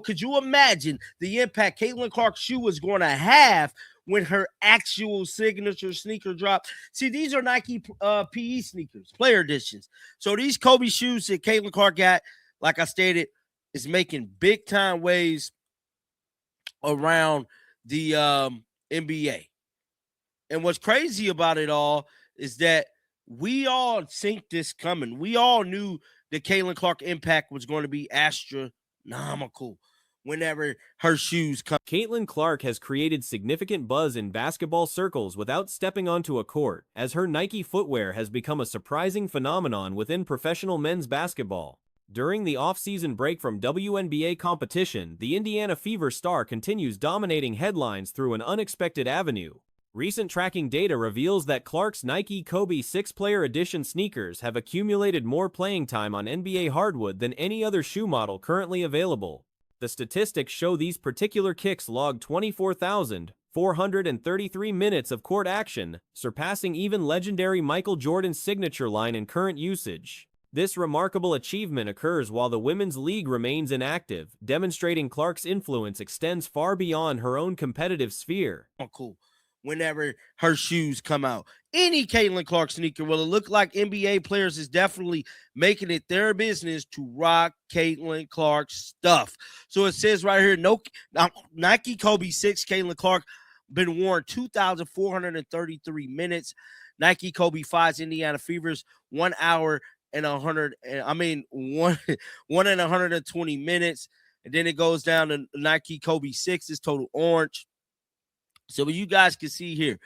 Could you imagine the impact Caitlin Clark's shoe is going to have when her actual signature sneaker drop? See, these are Nike PE sneakers, player editions. So these Kobe shoes that Caitlin Clark got, like I stated, is making big time waves around the NBA. And what's crazy about it all is that we all think this coming. We all knew the Caitlin Clark impact was going to be astronomical whenever her shoes come. Caitlin Clark has created significant buzz in basketball circles without stepping onto a court, as her Nike footwear has become a surprising phenomenon within professional men's basketball. During the off-season break from WNBA competition, the Indiana Fever star continues dominating headlines through an unexpected avenue. Recent tracking data reveals that Clark's Nike Kobe 6-player edition sneakers have accumulated more playing time on NBA hardwood than any other shoe model currently available. The statistics show these particular kicks logged 24,433 minutes of court action, surpassing even legendary Michael Jordan's signature line in current usage. This remarkable achievement occurs while the women's league remains inactive, demonstrating Clark's influence extends far beyond her own competitive sphere. Cool. Whenever her shoes come out, any Caitlin Clark sneaker, well, it look like NBA players is definitely making it their business to rock Caitlin Clark stuff. So it says right here, Nike Kobe 6 Caitlin Clark been worn 2,433 minutes. Nike Kobe 5's Indiana Fevers 1 hour and 120 minutes. And then it goes down to Nike Kobe 6 is total orange. So you guys can see here,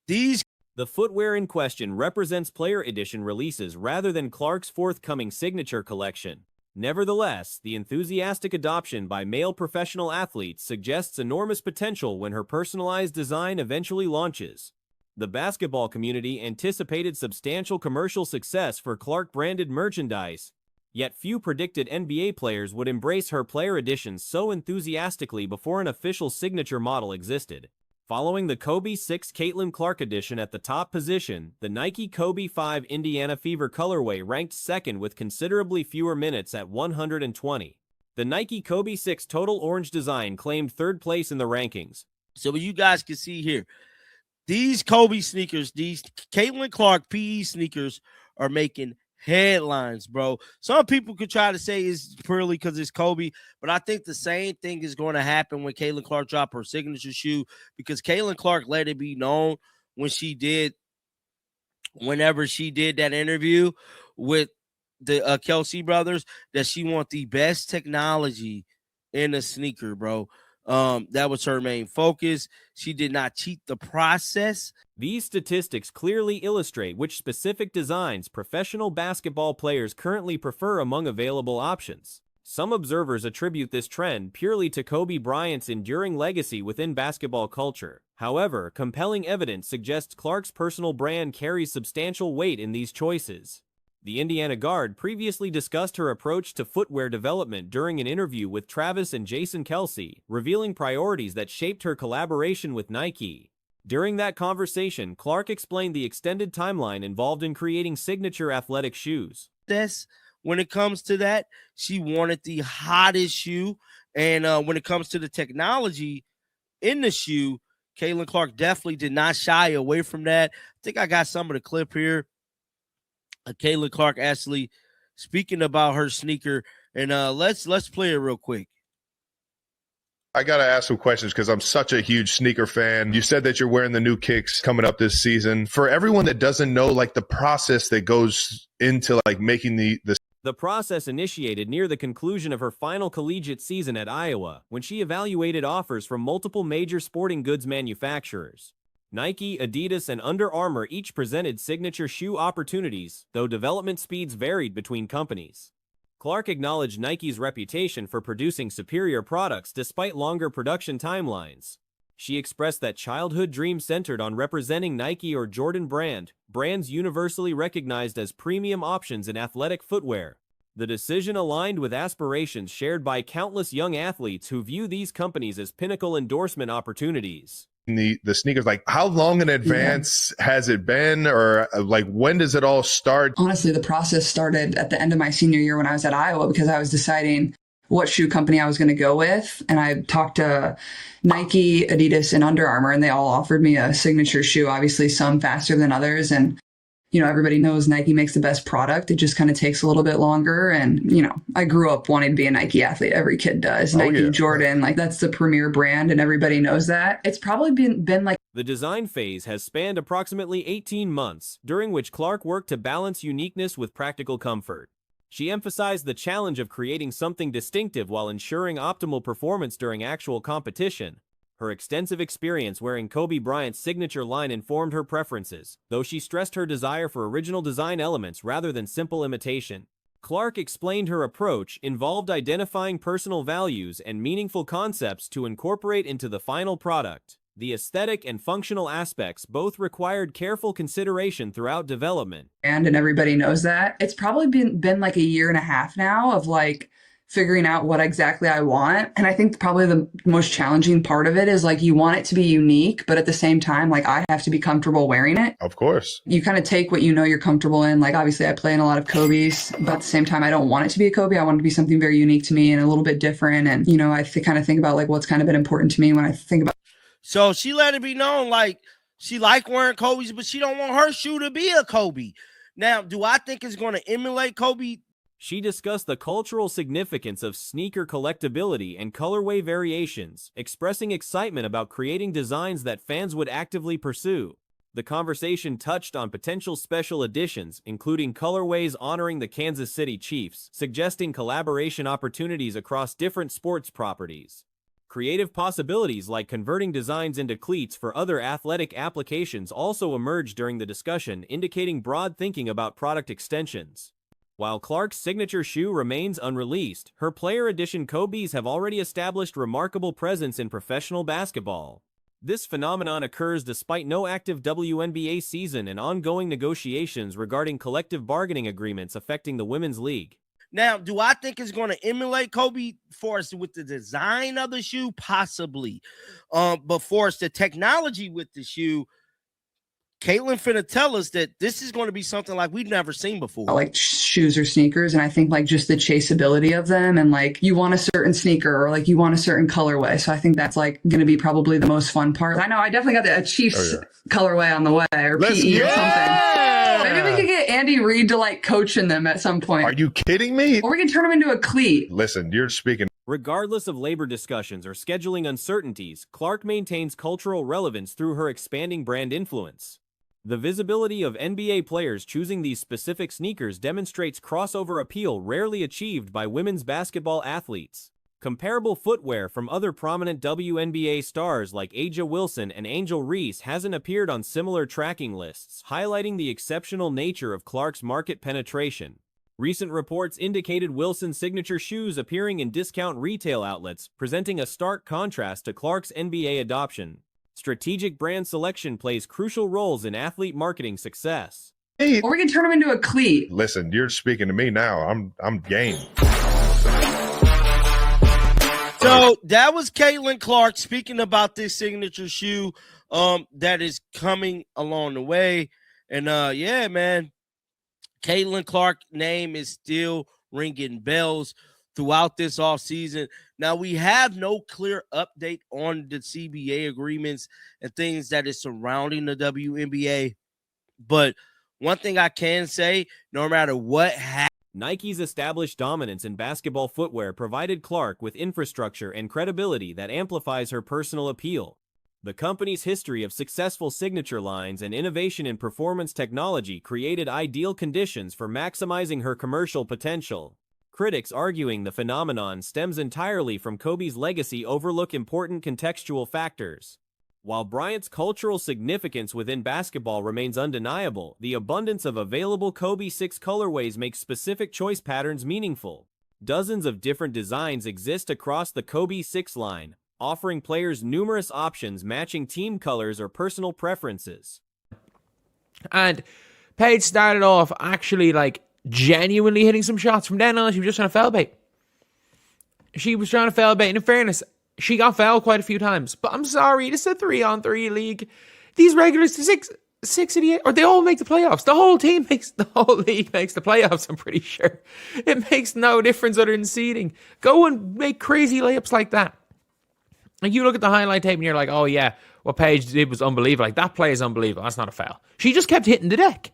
the footwear in question represents player edition releases rather than Clark's forthcoming signature collection. Nevertheless, the enthusiastic adoption by male professional athletes suggests enormous potential when her personalized design eventually launches. The basketball community anticipated substantial commercial success for Clark-branded merchandise, yet few predicted NBA players would embrace her player editions so enthusiastically before an official signature model existed. Following the Kobe 6 Caitlin Clark edition at the top position, the Nike Kobe 5 Indiana Fever colorway ranked second with considerably fewer minutes at 120. The Nike Kobe 6 total orange design claimed third place in the rankings. So you guys can see here, these Kobe sneakers, these Caitlin Clark PE sneakers are making headlines, bro. Some people could try to say it's purely because it's Kobe, but I think the same thing is going to happen when Caitlin Clark dropped her signature shoe, because Caitlin Clark let it be known whenever she did that interview with the Kelsey brothers, that she wants the best technology in a sneaker, bro. That was her main focus. She did not cheat the process. These statistics clearly illustrate which specific designs professional basketball players currently prefer among available options. Some observers attribute this trend purely to Kobe Bryant's enduring legacy within basketball culture. However, compelling evidence suggests Clark's personal brand carries substantial weight in these choices. The Indiana guard previously discussed her approach to footwear development during an interview with Travis and Jason Kelsey, revealing priorities that shaped her collaboration with Nike. During that conversation, Clark explained the extended timeline involved in creating signature athletic shoes. When it comes to that, she wanted the hottest shoe. And when it comes to the technology in the shoe, Caitlin Clark definitely did not shy away from that. I think I got some of the clip here. Caitlin Clark actually speaking about her sneaker, and let's play it real quick. I got to ask some questions because I'm such a huge sneaker fan. You said that you're wearing the new kicks coming up this season. For everyone that doesn't know, like, the process that goes into like making the process initiated near the conclusion of her final collegiate season at Iowa, when she evaluated offers from multiple major sporting goods manufacturers. Nike, Adidas, and Under Armour each presented signature shoe opportunities, though development speeds varied between companies. Clark acknowledged Nike's reputation for producing superior products despite longer production timelines. She expressed that childhood dreams centered on representing Nike or Jordan brands universally recognized as premium options in athletic footwear. The decision aligned with aspirations shared by countless young athletes who view these companies as pinnacle endorsement opportunities. The sneakers, like, how long in advance has it been, or like when does it all start? Honestly, the process started at the end of my senior year when I was at Iowa, because I was deciding what shoe company I was going to go with. And I talked to Nike, Adidas, and Under Armour, and they all offered me a signature shoe, obviously some faster than others. And everybody knows Nike makes the best product. It just kind of takes a little bit longer. And, I grew up wanting to be a Nike athlete. Every kid does. Nike, Jordan, like that's the premier brand and everybody knows that. It's probably been like. The design phase has spanned approximately 18 months, during which Clark worked to balance uniqueness with practical comfort. She emphasized the challenge of creating something distinctive while ensuring optimal performance during actual competition. Her extensive experience wearing Kobe Bryant's signature line informed her preferences, though she stressed her desire for original design elements rather than simple imitation. Clark explained her approach involved identifying personal values and meaningful concepts to incorporate into the final product. The aesthetic and functional aspects both required careful consideration throughout development. And everybody knows that. It's probably been like a year and a half now of like figuring out what exactly I want. And I think probably the most challenging part of it is like you want it to be unique, but at the same time, like I have to be comfortable wearing it. Of course. You kind of take what you're comfortable in. Like obviously I play in a lot of Kobe's, but at the same time, I don't want it to be a Kobe. I want it to be something very unique to me and a little bit different. And, I kind of think about like what's kind of been important to me when I think about. So she let it be known like she like wearing Kobe's, but she don't want her shoe to be a Kobe. Now, do I think it's going to emulate Kobe? She discussed the cultural significance of sneaker collectability and colorway variations, expressing excitement about creating designs that fans would actively pursue. The conversation touched on potential special editions, including colorways honoring the Kansas City Chiefs, suggesting collaboration opportunities across different sports properties. Creative possibilities like converting designs into cleats for other athletic applications also emerged during the discussion, indicating broad thinking about product extensions. While Clark's signature shoe remains unreleased, her player edition Kobe's have already established remarkable presence in professional basketball. This phenomenon occurs despite no active WNBA season and ongoing negotiations regarding collective bargaining agreements affecting the women's league. Now, do I think it's going to emulate Kobe for us with the design of the shoe? Possibly. But for us, the technology with the shoe, Caitlin finna tell us that this is going to be something like we've never seen before. Like shoes or sneakers. And I think like just the chaseability of them and like you want a certain sneaker or like you want a certain colorway. So I think that's like going to be probably the most fun part. I know I definitely got a Chiefs colorway on the way or PE or something. Maybe we could get Andy Reid to like coach in them at some point. Are you kidding me? Or we can turn them into a cleat. Listen, you're speaking. Regardless of labor discussions or scheduling uncertainties, Clark maintains cultural relevance through her expanding brand influence. The visibility of NBA players choosing these specific sneakers demonstrates crossover appeal rarely achieved by women's basketball athletes. Comparable footwear from other prominent WNBA stars like A'ja Wilson and Angel Reese hasn't appeared on similar tracking lists, highlighting the exceptional nature of Clark's market penetration. Recent reports indicated Wilson's signature shoes appearing in discount retail outlets, presenting a stark contrast to Clark's NBA adoption. Strategic brand selection plays crucial roles in athlete marketing success. Or we can turn them into a cleat. Listen, you're speaking to me now. I'm game. So that was Caitlin Clark speaking about this signature shoe that is coming along the way. And yeah, man, Caitlin Clark's name is still ringing bells throughout this offseason. Now, we have no clear update on the CBA agreements and things that is surrounding the WNBA. But one thing I can say, no matter what happens, Nike's established dominance in basketball footwear provided Clark with infrastructure and credibility that amplifies her personal appeal. The company's history of successful signature lines and innovation in performance technology created ideal conditions for maximizing her commercial potential. Critics arguing the phenomenon stems entirely from Kobe's legacy overlook important contextual factors. While Bryant's cultural significance within basketball remains undeniable, the abundance of available Kobe 6 colorways makes specific choice patterns meaningful. Dozens of different designs exist across the Kobe 6 line, offering players numerous options matching team colors or personal preferences. And Paige started off actually like genuinely hitting some shots. From then on, she was just trying to foul bait. She was trying to foul bait. And in fairness, she got fouled quite a few times. But I'm sorry, this is a 3-on-3 league. These regulars, 6 of the 8, or they all make the playoffs. The whole league makes the playoffs, I'm pretty sure. It makes no difference other than seeding. Go and make crazy layups like that. Like, you look at the highlight tape and you're like, oh yeah, what Paige did was unbelievable. Like, that play is unbelievable. That's not a foul. She just kept hitting the deck.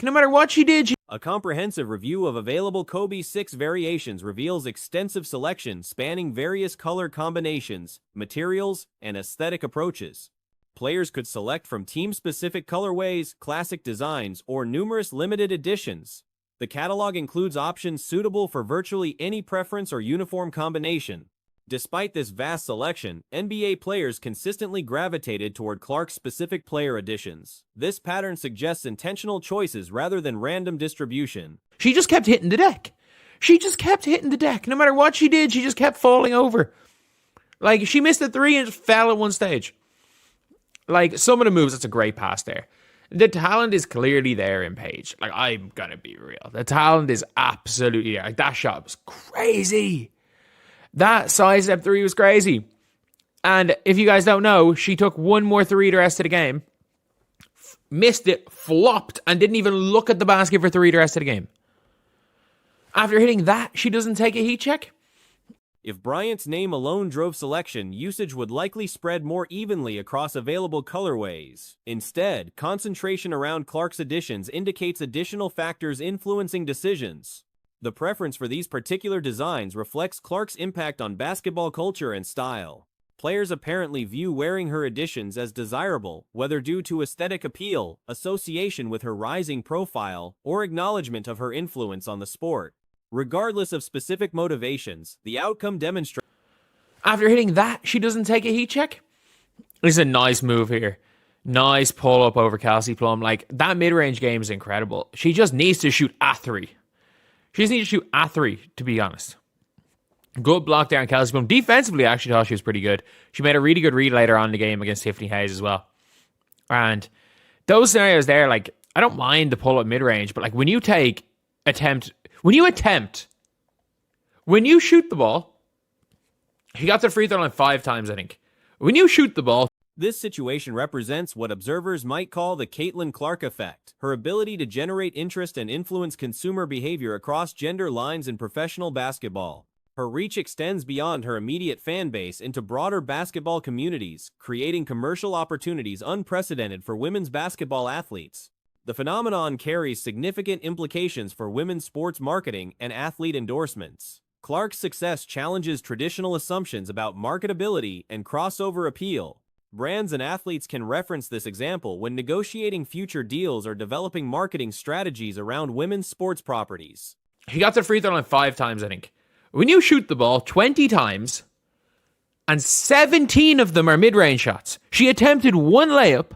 No matter what she did. A comprehensive review of available Kobe 6 variations reveals extensive selection spanning various color combinations, materials, and aesthetic approaches. Players could select from team-specific colorways, classic designs, or numerous limited editions. The catalog includes options suitable for virtually any preference or uniform combination. Despite this vast selection, NBA players consistently gravitated toward Clark's-specific player editions. This pattern suggests intentional choices rather than random distribution. She just kept hitting the deck. No matter what she did, she just kept falling over. Like, she missed a 3 and just fell at one stage. Like, some of the moves, that's a great pass there. The talent is clearly there in Paige. Like, I'm gonna be real. The talent is absolutely there. Like, that shot was crazy. That side step 3 was crazy. And if you guys don't know, she took one more 3 the rest of the game, missed it, flopped, and didn't even look at the basket for 3 the rest of the game. After hitting that, she doesn't take a heat check. If Bryant's name alone drove selection, usage would likely spread more evenly across available colorways. Instead, concentration around Clark's additions indicates additional factors influencing decisions. The preference for these particular designs reflects Clark's impact on basketball culture and style. Players apparently view wearing her additions as desirable, whether due to aesthetic appeal, association with her rising profile, or acknowledgement of her influence on the sport. Regardless of specific motivations, the outcome demonstrates. After hitting that, she doesn't take a heat check. This is a nice move here. Nice pull up over Kelsey Plum. Like, that mid-range game is incredible. She just needs to shoot at 3. She just needs to shoot at 3, to be honest. Good block there on Kelsey Plum. Defensively, I actually thought she was pretty good. She made a really good read later on in the game against Tiffany Hayes as well. And those scenarios there, like, I don't mind the pull-up mid-range, but like, when you shoot the ball, he got the free throw line 5 times, I think. When you shoot the ball, this situation represents what observers might call the Caitlin Clark effect, her ability to generate interest and influence consumer behavior across gender lines in professional basketball. Her reach extends beyond her immediate fan base into broader basketball communities, creating commercial opportunities unprecedented for women's basketball athletes. The phenomenon carries significant implications for women's sports marketing and athlete endorsements. Clark's success challenges traditional assumptions about marketability and crossover appeal. Brands and athletes can reference this example when negotiating future deals or developing marketing strategies around women's sports properties. he got the free throw line 5 times, I think. When you shoot the ball 20 times, and 17 of them are mid-range shots. She attempted 1 layup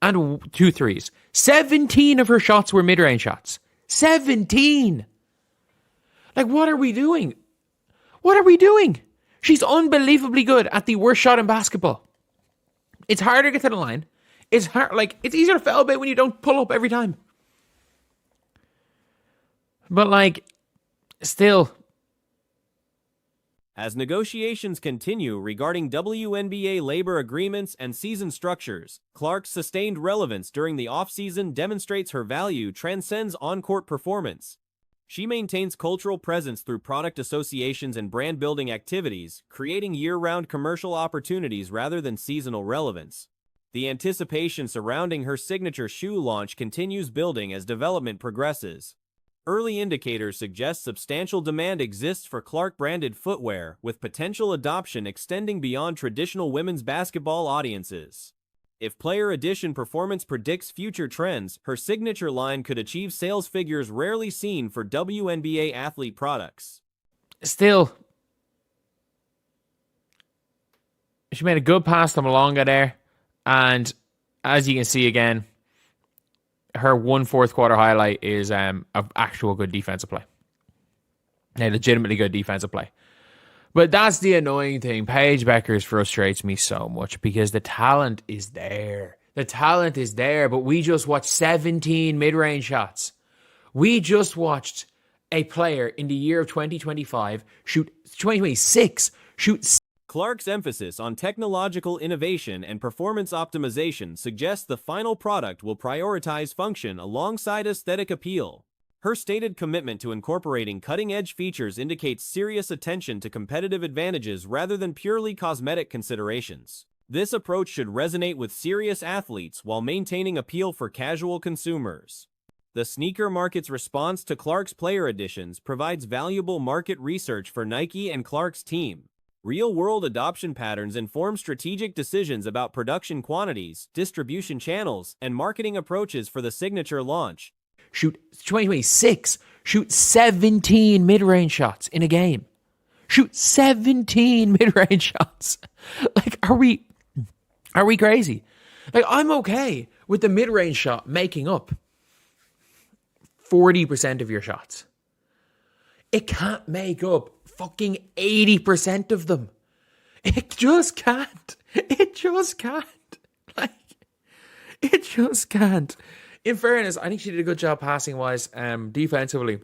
and 2 threes. 17 of her shots were mid-range shots. 17! Like, what are we doing? What are we doing? She's unbelievably good at the worst shot in basketball. It's harder to get to the line. It's hard, like, it's easier to foul bait when you don't pull up every time. But, like, still. As negotiations continue regarding WNBA labor agreements and season structures, Clark's sustained relevance during the offseason demonstrates her value transcends on-court performance. She maintains cultural presence through product associations and brand-building activities, creating year-round commercial opportunities rather than seasonal relevance. The anticipation surrounding her signature shoe launch continues building as development progresses. Early indicators suggest substantial demand exists for Clark-branded footwear, with potential adoption extending beyond traditional women's basketball audiences. If Player Edition Performance predicts future trends, her signature line could achieve sales figures rarely seen for WNBA athlete products. Still, she made a good pass to Malonga there, and as you can see again, her 1 fourth quarter highlight is of actual good defensive play. A legitimately good defensive play. But that's the annoying thing. Paige Beckers frustrates me so much because the talent is there. The talent is there, but we just watched 17 mid-range shots. We just watched a player in the year of 2025 shoot 2026 shoot Clark's emphasis on technological innovation and performance optimization suggests the final product will prioritize function alongside aesthetic appeal. Her stated commitment to incorporating cutting-edge features indicates serious attention to competitive advantages rather than purely cosmetic considerations. This approach should resonate with serious athletes while maintaining appeal for casual consumers. The sneaker market's response to Clark's player additions provides valuable market research for Nike and Clark's team. Real-world adoption patterns inform strategic decisions about production quantities, distribution channels, and marketing approaches for the signature launch. Shoot 2026. Shoot 17 mid-range shots in a game. Shoot 17 mid-range shots. Like, are we crazy? Like, I'm okay with the mid-range shot making up 40% of your shots. It can't make up fucking 80% of them. It just can't. It just can't. Like, it just can't. In fairness, I think she did a good job passing-wise, defensively.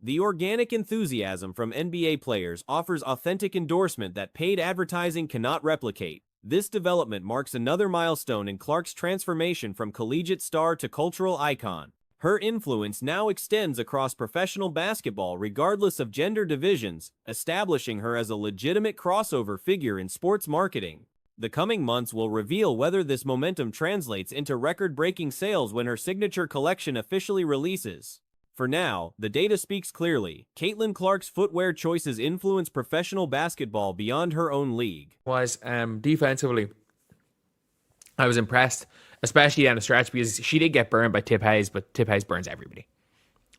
The organic enthusiasm from NBA players offers authentic endorsement that paid advertising cannot replicate. This development marks another milestone in Clark's transformation from collegiate star to cultural icon. Her influence now extends across professional basketball regardless of gender divisions, establishing her as a legitimate crossover figure in sports marketing. The coming months will reveal whether this momentum translates into record-breaking sales when her signature collection officially releases. For now, the data speaks clearly. Caitlin Clark's footwear choices influence professional basketball beyond her own league. Defensively, I was impressed, especially down the stretch, because she did get burned by Tip Hayes, but Tip Hayes burns everybody.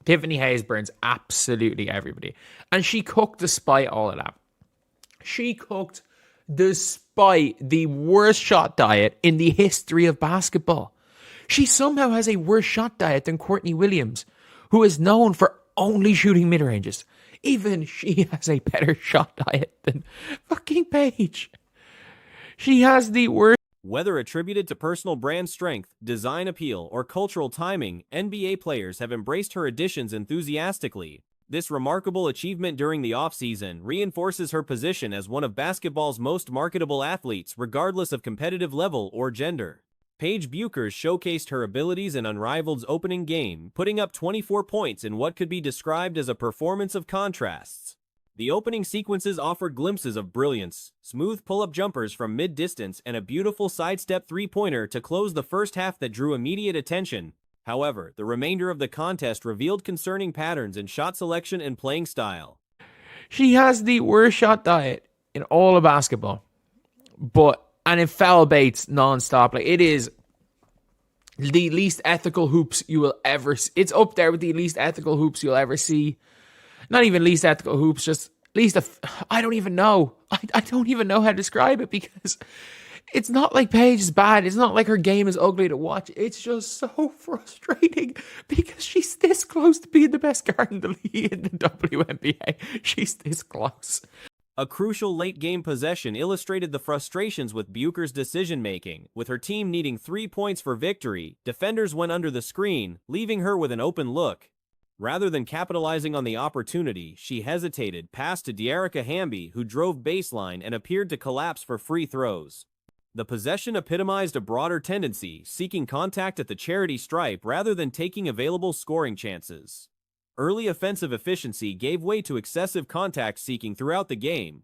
Tiffany Hayes burns absolutely everybody. And she cooked despite all of that. She cooked despite the worst shot diet in the history of basketball. She somehow has a worse shot diet than Courtney Williams, who is known for only shooting mid-ranges. Even she has a better shot diet than fucking Paige. She has the worst. Whether attributed to personal brand strength, design appeal, or cultural timing, NBA players have embraced her additions enthusiastically. This remarkable achievement during the offseason reinforces her position as one of basketball's most marketable athletes, regardless of competitive level or gender. Paige Bueckers showcased her abilities in unrivaled opening game, putting up 24 points in what could be described as a performance of contrasts. The opening sequences offered glimpses of brilliance, smooth pull-up jumpers from mid-distance, and a beautiful sidestep three-pointer to close the first half that drew immediate attention. However, the remainder of the contest revealed concerning patterns in shot selection and playing style. She has the worst shot diet in all of basketball. And it foul baits nonstop. Like, it is the least ethical hoops you will ever see. It's up there with the least ethical hoops you'll ever see. Not even least ethical hoops, just least of, I don't even know. I don't even know how to describe it, because it's not like Paige is bad. It's not like her game is ugly to watch. It's just so frustrating because she's this close to being the best guard in the league in the WNBA. She's this close. A crucial late-game possession illustrated the frustrations with Bueckers' decision-making. With her team needing 3 points for victory, defenders went under the screen, leaving her with an open look. Rather than capitalizing on the opportunity, she hesitated, passed to Dearica Hamby, who drove baseline and appeared to collapse for free throws. The possession epitomized a broader tendency, seeking contact at the charity stripe rather than taking available scoring chances. Early offensive efficiency gave way to excessive contact seeking throughout the game,